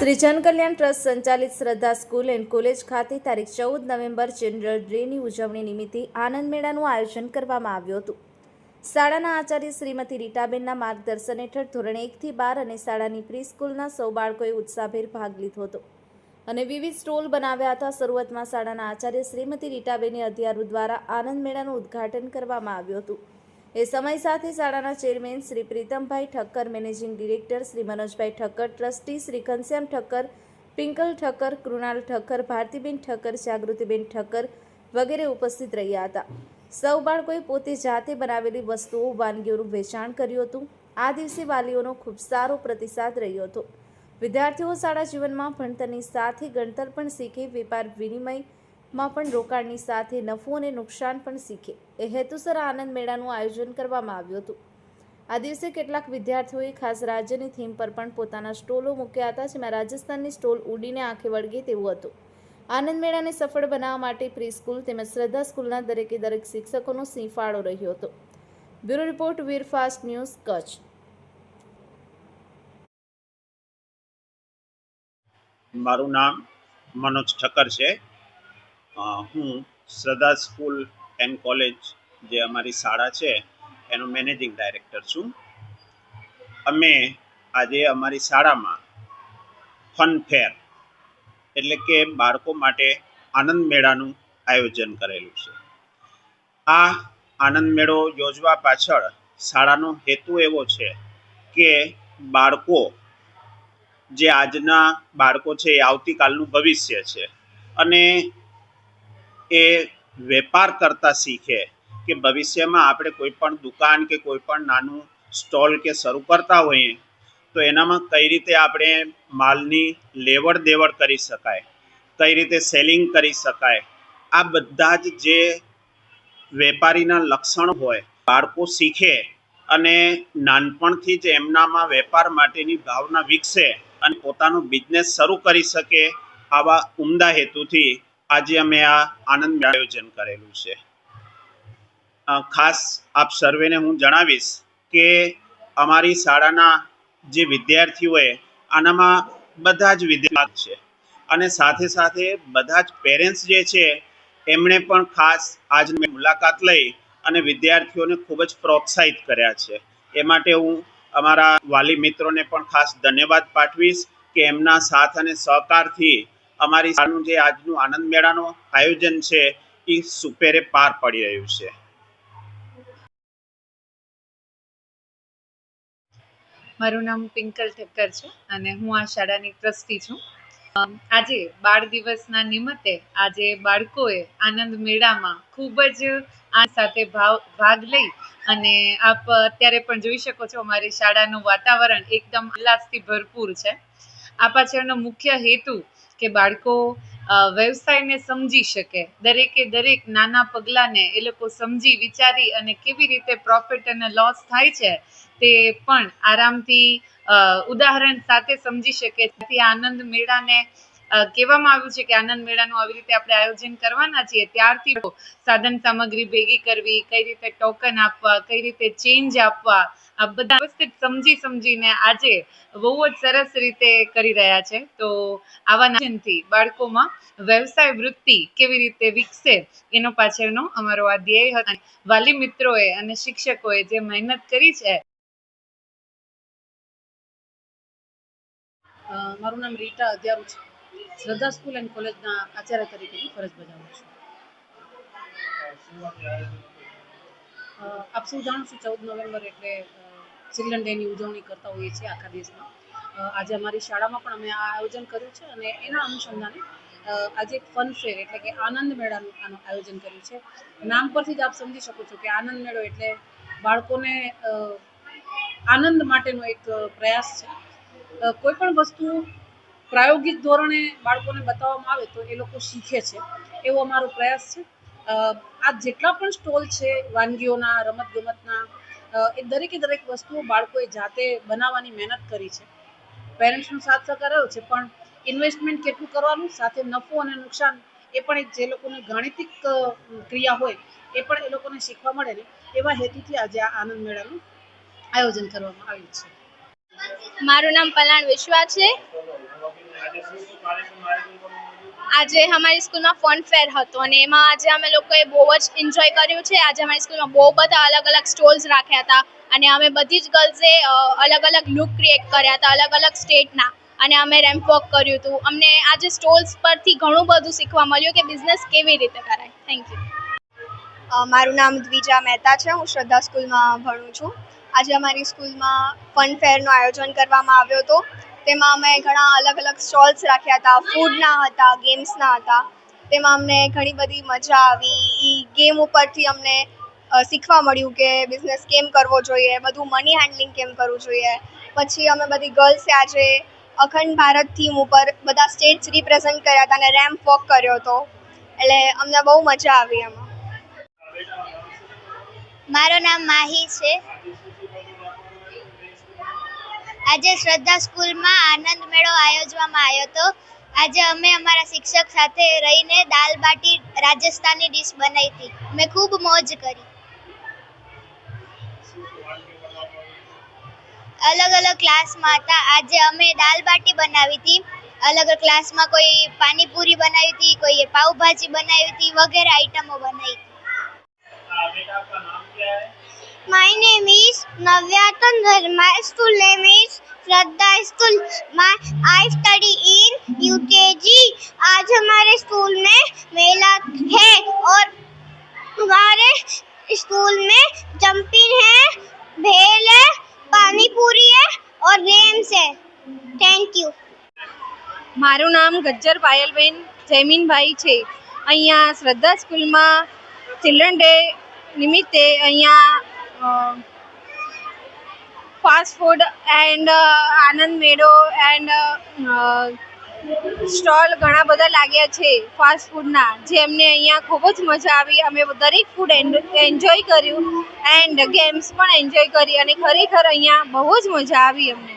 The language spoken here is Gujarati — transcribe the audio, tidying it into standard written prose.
શ્રી જનકલ્યાણ ટ્રસ્ટ સંચાલિત શ્રદ્ધા સ્કૂલ એન્ડ કોલેજ ખાતે તારીખ 14 નવેમ્બર જનરલ ડેની ઉજવણી નિમિત્તે આનંદ મેળાનું આયોજન કરવામાં આવ્યું હતું. શાળાના આચાર્ય શ્રીમતી રીટાબેનના માર્ગદર્શન હેઠળ ધોરણ 1 થી 12 અને શાળાની પ્રી સ્કૂલના સૌ બાળકોએ ઉત્સાહભેર ભાગ લીધો હતો અને વિવિધ સ્ટોલ બનાવ્યા હતા. શરૂઆતમાં શાળાના આચાર્ય શ્રીમતી રીટાબેને અધ્યારો દ્વારા આનંદ મેળાનું ઉદ્ઘાટન કરવામાં આવ્યું હતું. એ સમય સાથે શાળાના chairman Shri Pritambhai Thakkar, managing director Shri Manojbhai Thakkar, trustee Shri Ghanshyam Thakkar, Pinkal Thakkar, Krunal Thakkar, Bhartiben Thakkar, Jagrutiben Thakkar વગેરે ઉપસ્થિત રહ્યા હતા. સૌ બાળકોએ પોતે જાતે બનાવેલી વસ્તુઓ, વાનગીઓનું વેચાણ કર્યું હતું. આ દિવસે વાલીઓનો ખૂબ સારો પ્રતિસાદ રહ્યો હતો. વિદ્યાર્થીઓ શાળા જીવનમાં ભણતરની સાથે ગણતર પણ શીખે, વેપાર વિનિમયમાં પણ રોકાણની સાથે નફો અને નુકસાન પણ શીખે એ હેતુસર આનંદ મેળાનું આયોજન કરવામાં આવ્યું હતું. આ દિવસે કેટલાક વિદ્યાર્થીઓએ ખાસ રાજ્યની થીમ પર પણ પોતાના સ્ટોલો મૂક્યા હતા, જેમાં રાજસ્થાનની સ્ટોલ ઉડીને આંખે વળગે તેવું હતું. આનંદ મેળાને સફળ બનાવવા માટે પ્રી સ્કૂલ તેમજ શ્રદ્ધા સ્કૂલના દરેકે દરેક શિક્ષકોનો સિંહ ફાળો રહ્યો હતો. બ્યુરો રિપોર્ટ, વીર ફાસ્ટ ન્યૂઝ, કચ્છ. મારું નામ મનોજ ઠક્કર છે. હું શ્રદ્ધા સ્કૂલ એન્ડ કોલેજ જે અમારી શાળા છે એનો મેનેજિંગ ડાયરેક્ટર છું. અમે આજે અમારી શાળામાં ફન ફેર એટલે કે બાળકો માટે આનંદ મેળાનું આયોજન કરેલું છે. આ આનંદ મેળો યોજવા પાછળ શાળાનો હેતુ એવો છે કે બાળકો જે આજના બાળકો છે એ આવતીકાલનું ભવિષ્ય છે અને એ વેપાર કરતા શીખે કે ભવિષ્યમાં આપણે કોઈ પણ દુકાન કે કોઈ પણ નાનું સ્ટોલ કે શરૂ કરતા હોઈએ તો એનામાં કઈ રીતે આપણે માલની લેવડ દેવડ કરી શકાય, કઈ રીતે સેલિંગ કરી શકાય, આ બધા જ જે વેપારીના લક્ષણ હોય બાળકો શીખે અને નાનપણથી જ એમનામાં વેપાર માટેની ભાવના વિકસે અને પોતાનો બિઝનેસ શરૂ કરી શકે, આવા ઉમદા હેતુથી આજે અમે આ આનંદ આયોજન કરેલું છે. ખાસ આપ સર્વેને હું જણાવીશ કે અમારી શાળાના જે વિદ્યાર્થીઓએ આનામાં બધા જ વિદ્યાર્થી છે અને સાથે સાથે બધા જ પેરેન્ટ્સ જે છે એમણે પણ ખાસ આજની મુલાકાત લઈ અને વિદ્યાર્થીઓને ખૂબ જ પ્રોત્સાહિત કર્યા છે. એ માટે હું અમારા વાલી મિત્રોને પણ ખાસ ધન્યવાદ પાઠવીશ કે એમના સાથ અને સહકારથી અમારી શાળાનું જે આજનું આનંદ મેળાનું આયોજન છે એ સુપેરે પાર પડી રહ્યું છે. મારું નામ પિંકલ ઠક્કર છે અને હું આ શાળાની ટ્રસ્ટી છું. આજે બાળ દિવસના નિમિત્તે આજે બાળકોએ આનંદ મેળામાં ખૂબ જ આ સાથે ભાગ લઈ અને આપ અત્યારે પણ જોઈ શકો છો અમારી શાળાનું વાતાવરણ એકદમ ઉલ્લાસથી ભરપૂર છે. આ પાછળનો મુખ્ય હેતુ કે બાળકો વ્યવસાયને સમજી શકે, દરેકે દરેક નાના પગલાંને એ લોકો સમજી વિચારી અને કેવી રીતે પ્રોફિટ અને લોસ થાય છે તે પણ આરામથી ઉદાહરણ સાથે સમજી શકે. તેથી આનંદ મેળાને કહેવામાં આવ્યું છે કે આનંદ મેળાનું આવી રીતે આપણે આયોજન કરવાના છીએ. ત્યારથી સાધન સામગ્રી ભેગી કરવી, કઈ રીતે ટોકન આપવા, કઈ રીતે ચેન્જ આપવા, આ બધા વ્યવસ્થિત સમજીને આજે બહુ જ સરસ રીતે કરી રહ્યા છે. તો આવા નાચનથી બાળકોમાં વ્યવસાય વૃત્તિ કેવી રીતે વિકસે એનો પાછળનો અમારો આ ધ્યેય હતો. વાલી મિત્રોએ અને શિક્ષકોએ જે મહેનત કરી છે. મારું નામ રીટા અધ્યારુ છે. શ્રદ્ધા સ્કૂલ એન્ડ કોલેજના આચાર્ય તરીકેની ફરજ બજાવું છું. આપ સૌ જાણો છો 14 નવેમ્બર એટલે ચિલ્ડ્રન ડેની ઉજવણી કરતા હોઈએ છીએ આખા દેશમાં. આજે અમારી શાળામાં પણ અમે આ આયોજન કર્યું છે અને એના અનુસંધાને આજે એક ફન ફેર એટલે કે આનંદ મેળાનું આયોજન કર્યું છે. નામ પરથી જ આપ સમજી શકો છો કે આનંદ મેળો એટલે બાળકોને આનંદ માટેનો એક પ્રયાસ છે. કોઈ પણ વસ્તુ પ્રાયોગિક ધોરણે બાળકોને બતાવવામાં આવે તો એ લોકો શીખે છે, એવો અમારો પ્રયાસ છે. આ જેટલા પણ સ્ટોલ છે વાનગીઓના, રમતગમતના, એ દરેકે દરેક વસ્તુઓ બાળકોએ જાતે બનાવવાની મહેનત કરી છે. પેરેન્ટ્સનો સાથ સહકાર રહ્યો છે, પણ ઇન્વેસ્ટમેન્ટ કેટલું કરવાનું, સાથે નફો અને નુકસાન એ પણ એક જે લોકોને ગાણિતિક ક્રિયા હોય એ પણ એ લોકોને શીખવા મળે ને એવા હેતુથી આજે આ આનંદ મેળાનું આયોજન કરવામાં આવ્યું છે. મારું નામ પલાણ વિશ્વા છે. આજે અમારી સ્કૂલમાં ફન ફેર હતો અને એમાં આજે અમે લોકોએ બહુ જ એન્જોય કર્યું છે. આજે અમારી સ્કૂલમાં બહુ બધા અલગ અલગ સ્ટોલ્સ રાખ્યા હતા અને અમે બધી જ ગર્લ્સે અલગ અલગ લુક ક્રિએટ કર્યા હતા અલગ અલગ સ્ટેટના, અને અમે રેમ્પ વોક કર્યું હતું. અમને આજે સ્ટોલ્સ પરથી ઘણું બધું શીખવા મળ્યું કે બિઝનેસ કેવી રીતે કરાય. Thank you. મારું નામ દ્વિજા મહેતા છે. હું શ્રદ્ધા સ્કૂલમાં ભણું છું. આજે અમારી સ્કૂલમાં ફન ફેરનું આયોજન કરવામાં આવ્યો હતો. તેમાં અમે ઘણા અલગ અલગ સ્ટોલ્સ રાખ્યા હતા, ફૂડના હતા, ગેમ્સના હતા. તેમાં અમને ઘણી બધી મજા આવી. એ ગેમ ઉપરથી અમને શીખવા મળ્યું કે બિઝનેસ કેમ કરવો જોઈએ, બધું મની હેન્ડલિંગ કેમ કરવું જોઈએ. પછી અમે બધી ગર્લ્સે આજે અખંડ ભારત થીમ ઉપર બધા સ્ટેટ્સ રિપ્રેઝન્ટ કર્યા હતા અને રેમ્પ વોક કર્યો હતો. એટલે અમને બહુ મજા આવી એમાં. મારું નામ માહી છે. આજે શ્રદ્ધા સ્કૂલમાં આનંદ મેળો આયોજવામાં આવ્યો હતો. આજે અમે અમારા શિક્ષક સાથે રહીને દાલ બાટી રાજસ્થાની ડીશ બનાવી હતી. મેં ખૂબ મોજ કરી. અલગ અલગ ક્લાસમાં હતા. આજે અમે દાલ બાટી બનાવી હતી. અલગ અલગ ક્લાસમાં કોઈ પાણીપુરી બનાવી હતી, કોઈએ પાવભાજી બનાવી હતી, વગેરે આઈટમો બનાવી હતી. My name is Navya Tandar. My school name is Shraddha School. I study in UKG. आज हमारे स्कूल में मेला है और हमारे स्कूल में जंपिंग है, भेल है, पानी पूरी है और गेम्स है. Thank you. મારું નામ ગજ્જર પાયલબેન જયમીનભાઈ છે. અહીંયા શ્રદ્ધા સ્કૂલમાં ચિલ્ડ્રન ડે નિમિત્તે અહીંયા ફાસ્ટ ફૂડ એન્ડ આનંદ મેળો એન્ડ સ્ટોલ ઘણા બધા લાગ્યા છે ફાસ્ટ ફૂડના, જે અમને અહીંયા ખૂબ જ મજા આવી. અમે દરેક ફૂડ એન્જોય કર્યું એન્ડ ગેમ્સ પણ એન્જોય કરી અને ખરેખર અહીંયા બહુ જ મજા આવી અમને.